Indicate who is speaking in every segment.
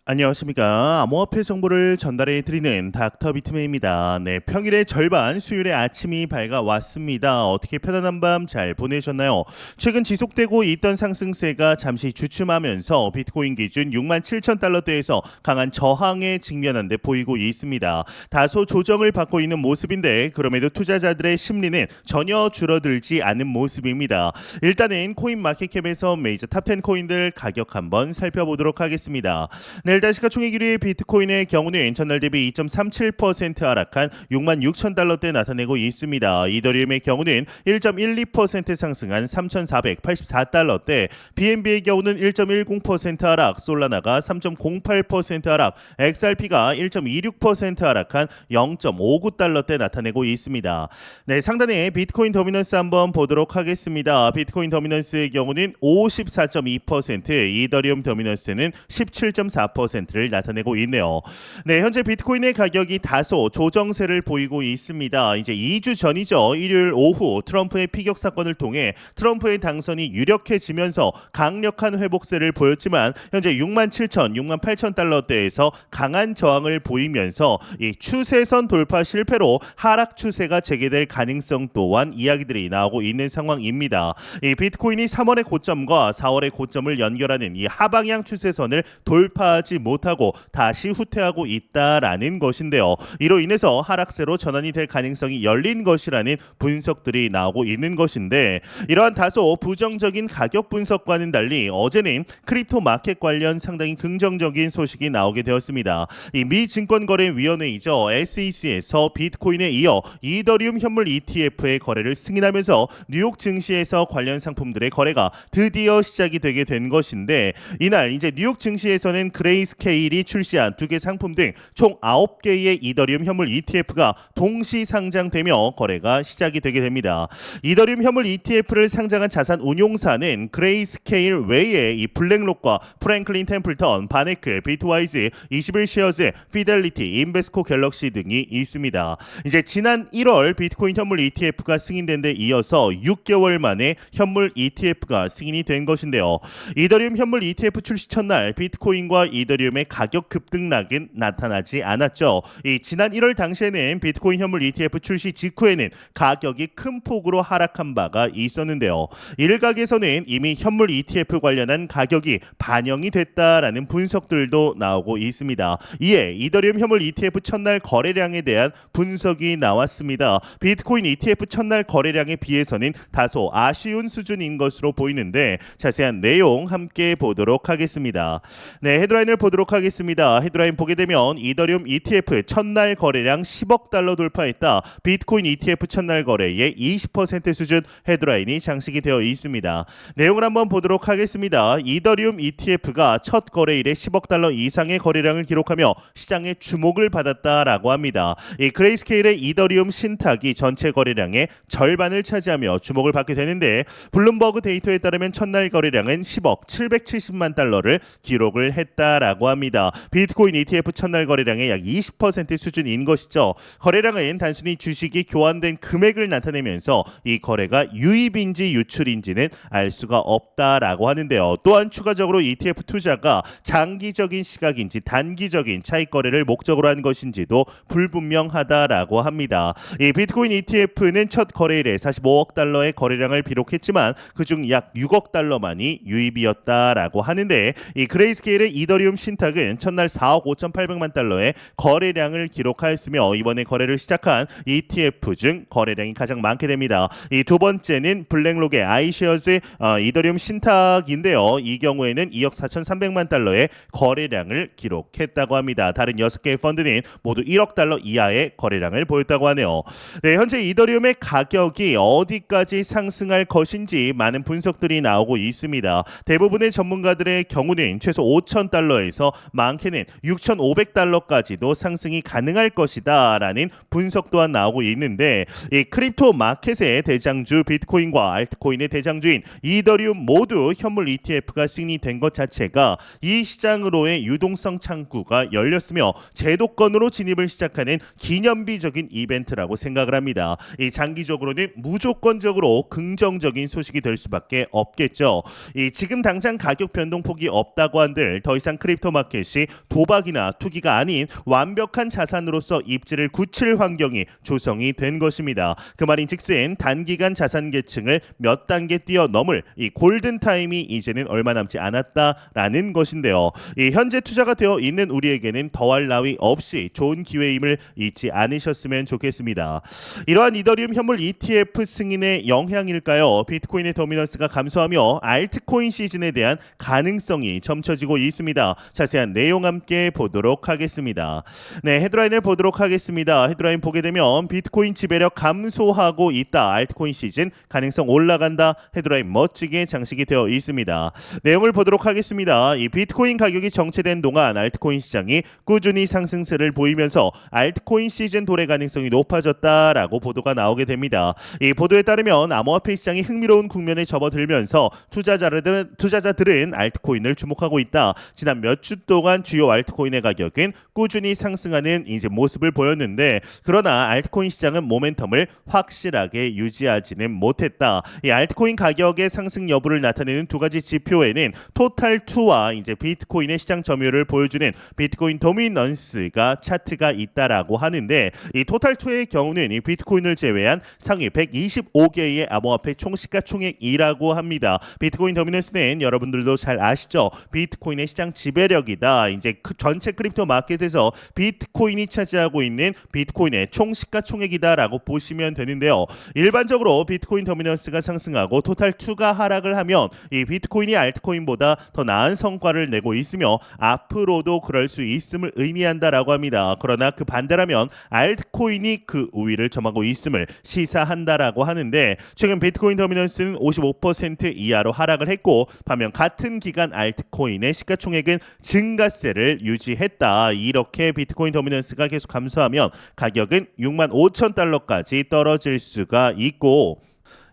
Speaker 1: 안녕하십니까. 암호화폐 정보를 전달해 드리는 닥터 비트맨입니다. 네, 평일의 절반, 수요일의 아침이 밝아왔습니다. 어떻게 편안한 밤 잘 보내셨나요? 최근 지속되고 있던 상승세가 잠시 주춤하면서 비트코인 기준 67,000달러대에서 강한 저항에 직면한 데 보이고 있습니다. 다소 조정을 받고 있는 모습인데 그럼에도 투자자들의 심리는 전혀 줄어들지 않은 모습입니다. 일단은 코인 마켓캡에서 메이저 탑10 코인들 가격 한번 살펴보도록 하겠습니다. 네, 일단 시가총액 1위 비트코인의 경우는 전날 대비 2.37% 하락한 66,000달러대 나타내고 있습니다. 이더리움의 경우는 1.12% 상승한 3,484달러대, BNB의 경우는 1.10% 하락, 솔라나가 3.08% 하락, XRP가 1.26% 하락한 0.59달러대 나타내고 있습니다. 네, 상단에 비트코인 더미넌스 한번 보도록 하겠습니다. 비트코인 더미넌스의 경우는 54.2%, 이더리움 더미넌스는 17.4%를 나타내고 있네요. 네, 현재 비트코인의 가격이 다소 조정세를 보이고 있습니다. 이제 2주 전이죠. 일요일 오후 트럼프의 피격 사건을 통해 트럼프의 당선이 유력해지면서 강력한 회복세를 보였지만 현재 67,000, 68,000달러대에서 강한 저항을 보이면서 이 추세선 돌파 실패로 하락 추세가 재개될 가능성 또한 이야기들이 나오고 있는 상황입니다. 이 비트코인이 3월의 고점과 4월의 고점을 연결하는 이 하방향 추세선을 돌파하지 못하고 다시 후퇴하고 있다라는 것인데요. 이로 인해서 하락세로 전환이 될 가능성이 열린 것이라는 분석들이 나오고 있는 것인데, 이러한 다소 부정적인 가격 분석과는 달리 어제는 크립토 마켓 관련 상당히 긍정적인 소식이 나오게 되었습니다. 이 미 증권거래위원회이죠. SEC에서 비트코인에 이어 이더리움 현물 ETF의 거래를 승인하면서 뉴욕 증시에서 관련 상품들의 거래가 드디어 시작이 되게 된 것인데, 이날 이제 뉴욕 증시에서는 그레이스케일이 출시한 두 개 상품 등 총 9개의 이더리움 현물 ETF가 동시 상장되며 거래가 시작이 되게 됩니다. 이더리움 현물 ETF를 상장한 자산 운용사는 그레이스케일 외에 이 블랙록과 프랭클린 템플턴, 바네크, 비트와이즈, 21쉐어즈, 피델리티, 인베스코 갤럭시 등이 있습니다. 이제 지난 1월 비트코인 현물 ETF가 승인된 데 이어서 6개월 만에 현물 ETF가 승인이 된 것인데요. 이더리움 현물 ETF 출시 첫날 비트코인과 이더리움의 가격 급등락은 나타나지 않았죠. 이 지난 1월 당시에는 비트코인 현물 ETF 출시 직후에는 가격이 큰 폭으로 하락한 바가 있었는데요. 일각에서는 이미 현물 ETF 관련한 가격이 반영이 됐다라는 분석들도 나오고 있습니다. 이에 이더리움 현물 ETF 첫날 거래량에 대한 분석이 나왔습니다. 비트코인 ETF 첫날 거래량에 비해서는 다소 아쉬운 수준인 것으로 보이는데 자세한 내용 함께 보도록 하겠습니다. 네, 헤드라인을 보도록 하겠습니다. 헤드라인 보게 되면 이더리움 ETF 첫날 거래량 10억 달러 돌파했다. 비트코인 ETF 첫날 거래의 20% 수준 헤드라인이 장식이 되어 있습니다. 내용을 한번 보도록 하겠습니다. 이더리움 ETF가 첫 거래일에 10억 달러 이상의 거래량을 기록하며 시장의 주목을 받았다라고 합니다. 이 그레이스케일의 이더리움 신탁이 전체 거래량의 절반을 차지하며 주목을 받게 되는데, 블룸버그 데이터에 따르면 첫날 거래량은 10억 770만 달러를 기록을 했다라고 합니다. 비트코인 ETF 첫날 거래량의 약 20% 수준인 것이죠. 거래량은 단순히 주식이 교환된 금액을 나타내면서 이 거래가 유입인지 유출인지는 알 수가 없다라고 하는데요. 또한 추가적으로 ETF 투자가 장기적인 시각인지 단기적인 차익 거래를 목적으로 한 것인지도 불분명하다라고 합니다. 이 비트코인 ETF는 첫 거래일에 45억 달러의 거래량을 기록했지만 그중 약 6억 달러만이 유입이었다라고 하는데, 이 그레이스케일의 이더리움 신탁은 첫날 4억 5,800만 달러의 거래량을 기록하였으며 이번에 거래를 시작한 ETF 중 거래량이 가장 많게 됩니다. 이 두 번째는 블랙록의 아이쉐어즈 이더리움 신탁인데요. 이 경우에는 2억 4,300만 달러의 거래량을 기록했다고 합니다. 다른 6개의 펀드는 모두 1억 달러 이하의 거래량을 보였다고 하네요. 네, 현재 이더리움의 가격이 어디까지 상승할 것인지 많은 분석들이 나오고 있습니다. 대부분의 전문가들의 경우는 최소 5,000달러에서 많게는 6,500달러까지도 상승이 가능할 것이다 라는 분석 또한 나오고 있는데, 이 크립토 마켓의 대장주 비트코인과 알트코인의 대장주인 이더리움 모두 현물 ETF가 승인된 것 자체가 이 시장으로의 유동성 창구가 열렸으며 제도권으로 진입을 시작하는 기념비적인 이벤트라고 생각을 합니다. 이 장기적으로는 무조건적으로 긍정적인 소식이 될 수밖에 없겠죠. 이 지금 당장 가격 변동폭이 없다고 한들 더 이상 크립토 크립토 마켓이 도박이나 투기가 아닌 완벽한 자산으로서 입지를 굳힐 환경이 조성이 된 것입니다. 그 말인즉슨 단기간 자산 계층을 몇 단계 뛰어넘을 이 골든 타임이 이제는 얼마 남지 않았다라는 것인데요. 이 현재 투자가 되어 있는 우리에게는 더할 나위 없이 좋은 기회임을 잊지 않으셨으면 좋겠습니다. 이러한 이더리움 현물 ETF 승인의 영향일까요? 비트코인의 도미넌스가 감소하며 알트코인 시즌에 대한 가능성이 점쳐지고 있습니다. 자세한 내용 함께 보도록 하겠습니다. 네, 헤드라인을 보도록 하겠습니다. 헤드라인 보게 되면 비트코인 지배력 감소하고 있다. 알트코인 시즌 가능성 올라간다. 헤드라인 멋지게 장식이 되어 있습니다. 내용을 보도록 하겠습니다. 이 비트코인 가격이 정체된 동안 알트코인 시장이 꾸준히 상승세를 보이면서 알트코인 시즌 도래 가능성이 높아졌다라고 보도가 나오게 됩니다. 이 보도에 따르면 암호화폐 시장이 흥미로운 국면에 접어들면서 투자자들은 알트코인을 주목하고 있다. 지난 몇 주 동안 주요 알트코인의 가격은 꾸준히 상승하는 이제 모습을 보였는데, 그러나 알트코인 시장은 모멘텀을 확실하게 유지하지는 못했다. 이 알트코인 가격의 상승 여부를 나타내는 두 가지 지표에는 토탈2와 이제 비트코인의 시장 점유율을 보여주는 비트코인 도미넌스가 차트가 있다라고 하는데, 이 토탈2의 경우는 이 비트코인을 제외한 상위 125개의 암호화폐 총시가총액이라고 합니다. 비트코인 도미넌스는 여러분들도 잘 아시죠? 비트코인의 시장 지배력이다. 이제 전체 크립토 마켓에서 비트코인이 차지하고 있는 비트코인의 총시가총액이다라고 보시면 되는데요. 일반적으로 비트코인 도미넌스가 상승하고 토탈2가 하락을 하면 이 비트코인이 알트코인보다 더 나은 성과를 내고 있으며 앞으로도 그럴 수 있음을 의미한다라고 합니다. 그러나 그 반대라면 알트코인이 그 우위를 점하고 있음을 시사한다라고 하는데, 최근 비트코인 도미넌스는 55% 이하로 하락을 했고, 반면 같은 기간 알트코인의 시가총액은 증가세를 유지했다. 이렇게 비트코인 도미넌스가 계속 감소하면 가격은 65,000달러까지 떨어질 수가 있고,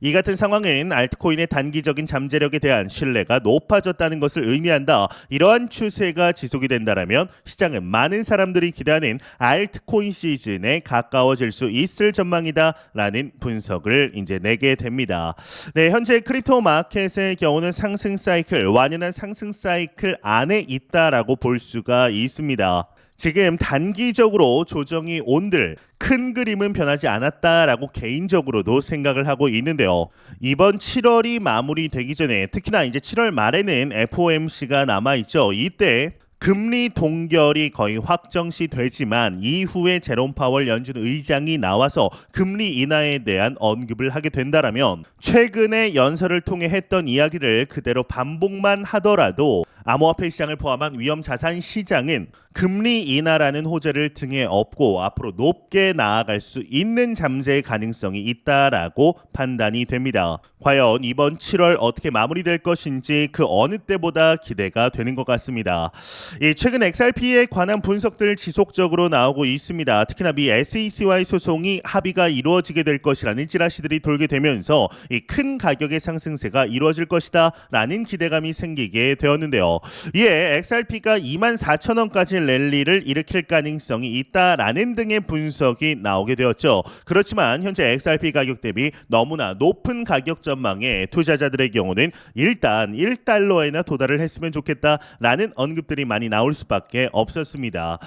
Speaker 1: 이 같은 상황은 알트코인의 단기적인 잠재력에 대한 신뢰가 높아졌다는 것을 의미한다. 이러한 추세가 지속이 된다면 시장은 많은 사람들이 기대하는 알트코인 시즌에 가까워질 수 있을 전망이다라는 분석을 이제 내게 됩니다. 네, 현재 크립토 마켓의 경우는 상승 사이클, 완연한 상승 사이클 안에 있다라고 볼 수가 있습니다. 지금 단기적으로 조정이 온들 큰 그림은 변하지 않았다라고 개인적으로도 생각을 하고 있는데요. 이번 7월이 마무리되기 전에, 특히나 이제 7월 말에는 FOMC가 남아있죠. 이때 금리 동결이 거의 확정시 되지만 이후에 제롬 파월 연준 의장이 나와서 금리 인하에 대한 언급을 하게 된다라면, 최근에 연설을 통해 했던 이야기를 그대로 반복만 하더라도 암호화폐 시장을 포함한 위험 자산 시장은 금리 인하라는 호재를 등에 업고 앞으로 높게 나아갈 수 있는 잠재의 가능성이 있다라고 판단이 됩니다. 과연 이번 7월 어떻게 마무리될 것인지 그 어느 때보다 기대가 되는 것 같습니다. 최근 XRP에 관한 분석들 지속적으로 나오고 있습니다. 특히나 미 SEC와의 소송이 합의가 이루어지게 될 것이라는 찌라시들이 돌게 되면서 이 큰 가격의 상승세가 이루어질 것이다 라는 기대감이 생기게 되었는데요. 이에 XRP가 24,000원까지 랠리를 일으킬 가능성이 있다라는 등의 분석이 나오게 되었죠. 그렇지만 현재 XRP 가격 대비 너무나 높은 가격 전망에 투자자들의 경우는 일단 1달러에나 도달을 했으면 좋겠다라는 언급들이 많이 나올 수밖에 없었습니다.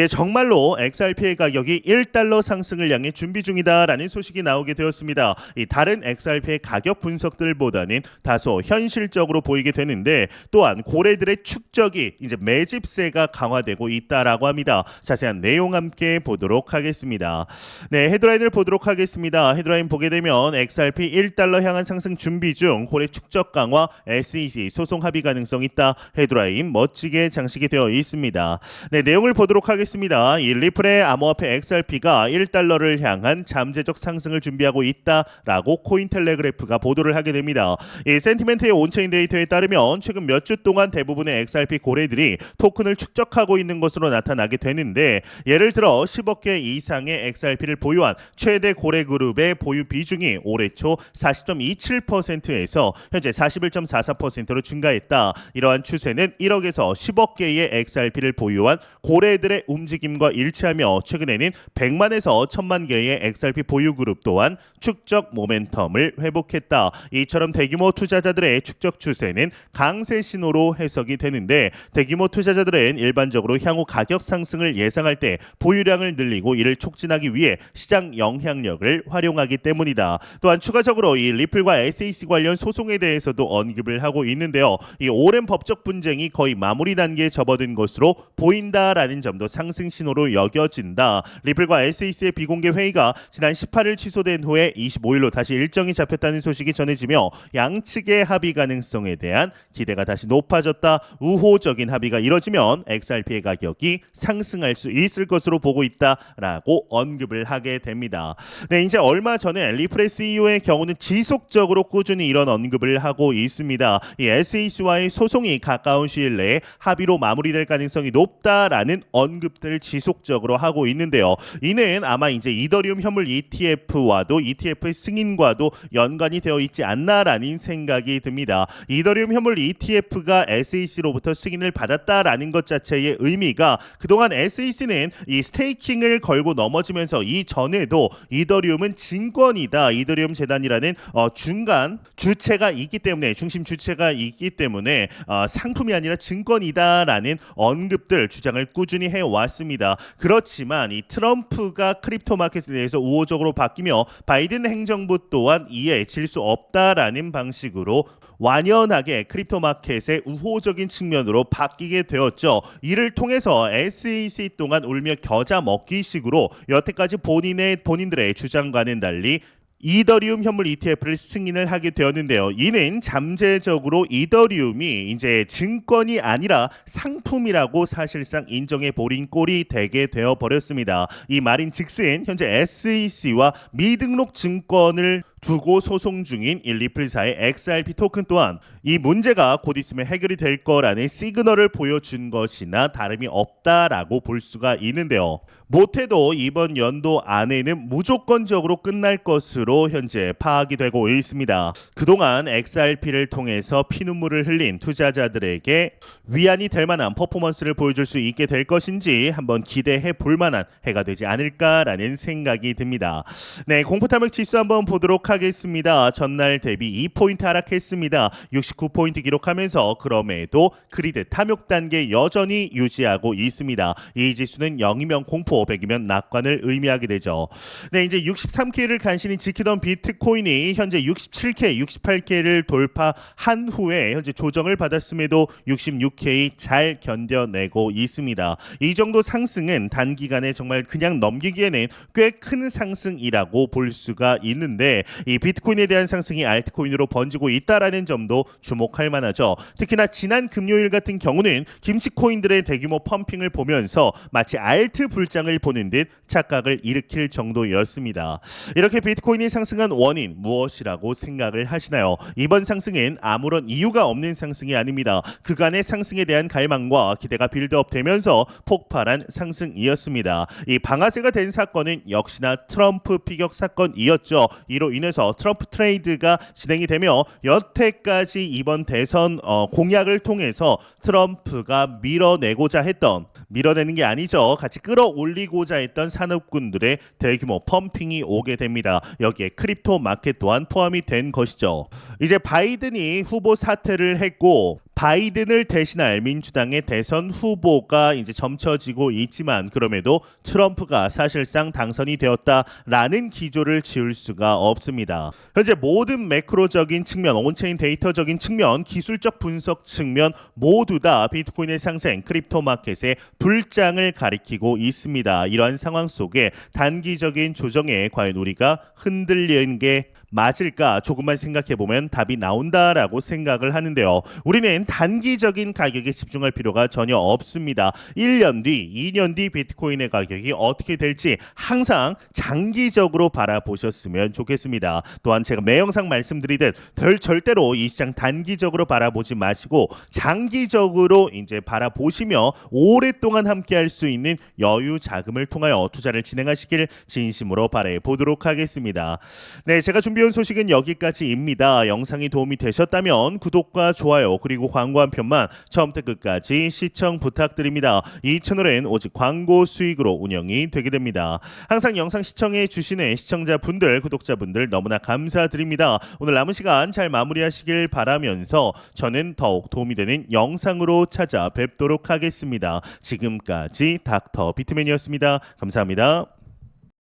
Speaker 1: 정말로 XRP의 가격이 1달러 상승을 향해 준비 중이다라는 소식이 나오게 되었습니다. 다른 XRP의 가격 분석들보다는 다소 현실적으로 보이게 되는데, 또한 고래들의 축적이 이제 매집세가 강화되고 있다라고 합니다. 자세한 내용 함께 보도록 하겠습니다. 네, 헤드라인을 보도록 하겠습니다. 헤드라인 보게 되면 XRP 1달러 향한 상승 준비 중, 고래 축적 강화, SEC 소송 합의 가능성 있다. 헤드라인 멋지게 장식이 되어 있습니다. 네, 내용을 보도록 하겠습니다. 이 리플의 암호화폐 XRP가 1달러를 향한 잠재적 상승을 준비하고 있다라고 코인텔레그래프가 보도를 하게 됩니다. 이 센티멘트의 온체인 데이터에 따르면 최근 몇 주 동안 대부분의 XRP 고래들이 토큰을 축적하고 있는 것으로 나타나게 되는데, 예를 들어 10억 개 이상의 XRP를 보유한 최대 고래 그룹의 보유 비중이 올해 초 40.27%에서 현재 41.44%로 증가했다. 이러한 추세는 1억에서 10억 개의 XRP를 보유한 고래들의 움직임과 일치하며, 최근에는 100만에서 1000만 개의 XRP 보유 그룹 또한 축적 모멘텀을 회복했다. 이처럼 대규모 투자자들의 축적 추세는 강세 신호로 해석 해석이 되는데 대규모 투자자들은 일반적으로 향후 가격 상승을 예상할 때 보유량을 늘리고 이를 촉진하기 위해 시장 영향력을 활용하기 때문이다. 또한 추가적으로 이 리플과 SEC 관련 소송에 대해서도 언급을 하고 있는데요. 이 오랜 법적 분쟁이 거의 마무리 단계에 접어든 것으로 보인다라는 점도 상승 신호로 여겨진다. 리플과 SEC의 비공개 회의가 지난 18일 취소된 후에 25일로 다시 일정이 잡혔다는 소식이 전해지며 양측의 합의 가능성에 대한 기대가 다시 높아졌다. 우호적인 합의가 이뤄지면 XRP의 가격이 상승할 수 있을 것으로 보고 있다라고 언급을 하게 됩니다. 네, 이제 얼마 전에 리플의 CEO의 경우는 지속적으로 꾸준히 이런 언급을 하고 있습니다. 이 SEC와의 소송이 가까운 시일 내에 합의로 마무리될 가능성이 높다라는 언급들을 지속적으로 하고 있는데요. 이는 아마 이제 이더리움 현물 ETF와도 ETF의 승인과도 연관이 되어 있지 않나라는 생각이 듭니다. 이더리움 현물 ETF가 SEC로부터 승인을 받았다라는 것 자체의 의미가 그동안 SEC는 이 스테이킹을 걸고 넘어지면서 이 전에도 이더리움은 증권이다. 이더리움 재단이라는 중간 주체가 있기 때문에 중심 주체가 있기 때문에 상품이 아니라 증권이다라는 언급들 주장을 꾸준히 해왔습니다. 그렇지만 이 트럼프가 크립토 마켓에 대해서 우호적으로 바뀌며 바이든 행정부 또한 이에 질 수 없다라는 방식으로 완연하게 크립토 마켓의 우호적인 측면으로 바뀌게 되었죠. 이를 통해서 SEC 동안 울며 겨자 먹기식으로 여태까지 본인들의 주장과는 달리 이더리움 현물 ETF를 승인을 하게 되었는데요. 이는 잠재적으로 이더리움이 이제 증권이 아니라 상품이라고 사실상 인정해 버린 꼴이 되게 되어 버렸습니다. 이 말인즉슨 현재 SEC와 미등록 증권을 두고 소송 중인 이 리플사의 XRP 토큰 또한 이 문제가 곧 있으면 해결이 될 거라는 시그널을 보여준 것이나 다름이 없다라고 볼 수가 있는데요. 못해도 이번 연도 안에는 무조건적으로 끝날 것으로 현재 파악이 되고 있습니다. 그동안 XRP를 통해서 피눈물을 흘린 투자자들에게 위안이 될 만한 퍼포먼스를 보여줄 수 있게 될 것인지 한번 기대해 볼 만한 해가 되지 않을까라는 생각이 듭니다. 네, 공포탐욕 지수 한번 보도록 하겠습니다. 전날 대비 2포인트 하락했습니다. 69포인트 기록하면서 그럼에도 그리드 탐욕 단계 여전히 유지하고 있습니다. 이 지수는 0이면 공포, 100이면 낙관을 의미하게 되죠. 네, 이제 63K를 간신히 지키던 비트코인이 현재 67K, 68K를 돌파한 후에 현재 조정을 받았음에도 66K 잘 견뎌내고 있습니다. 이 정도 상승은 단기간에 정말 그냥 넘기기에는 꽤 큰 상승이라고 볼 수가 있는데 이 비트코인에 대한 상승이 알트코인으로 번지고 있다라는 점도 주목할 만하죠. 특히나 지난 금요일 같은 경우는 김치코인들의 대규모 펌핑을 보면서 마치 알트 불장을 보는 듯 착각을 일으킬 정도였습니다. 이렇게 비트코인이 상승한 원인 무엇이라고 생각을 하시나요? 이번 상승은 아무런 이유가 없는 상승이 아닙니다. 그간의 상승에 대한 갈망과 기대가 빌드업 되면서 폭발한 상승이었습니다. 이 방아쇠가 된 사건은 역시나 트럼프 피격 사건이었죠. 이로 인해서 트럼프 트레이드가 진행이 되며 여태까지 이번 대선 공약을 통해서 트럼프가 밀어내는 게 아니죠. 같이 끌어올리고자 했던 산업군들의 대규모 펌핑이 오게 됩니다. 여기에 크립토 마켓 또한 포함이 된 것이죠. 이제 바이든이 후보 사퇴를 했고 바이든을 대신할 민주당의 대선 후보가 이제 점쳐지고 있지만 그럼에도 트럼프가 사실상 당선이 되었다라는 기조를 지울 수가 없습니다. 현재 모든 매크로적인 측면, 온체인 데이터적인 측면, 기술적 분석 측면 모두 다 비트코인의 상승, 크립토 마켓의 불장을 가리키고 있습니다. 이러한 상황 속에 단기적인 조정에 과연 우리가 흔들리는 게 맞을까 조금만 생각해보면 답이 나온다라고 생각을 하는데요. 우리는 단기적인 가격에 집중할 필요가 전혀 없습니다. 1년 뒤, 2년 뒤 비트코인의 가격이 어떻게 될지 항상 장기적으로 바라보셨으면 좋겠습니다. 또한 제가 매 영상 말씀드리듯 절대로 이 시장 단기적으로 바라보지 마시고 장기적으로 이제 바라보시며 오랫동안 함께할 수 있는 여유 자금을 통하여 투자를 진행하시길 진심으로 바라보도록 하겠습니다. 네, 제가 준비해 준비해온 소식은 여기까지입니다. 영상이 도움이 되셨다면 구독과 좋아요 그리고 광고 한 편만 처음부터 끝까지 시청 부탁드립니다. 이 채널은 오직 광고 수익으로 운영이 되게 됩니다. 항상 영상 시청해 주시는 시청자분들, 구독자분들 너무나 감사드립니다. 오늘 남은 시간 잘 마무리하시길 바라면서 저는 더욱 도움이 되는 영상으로 찾아뵙도록 하겠습니다. 지금까지 닥터 비트맨이었습니다. 감사합니다.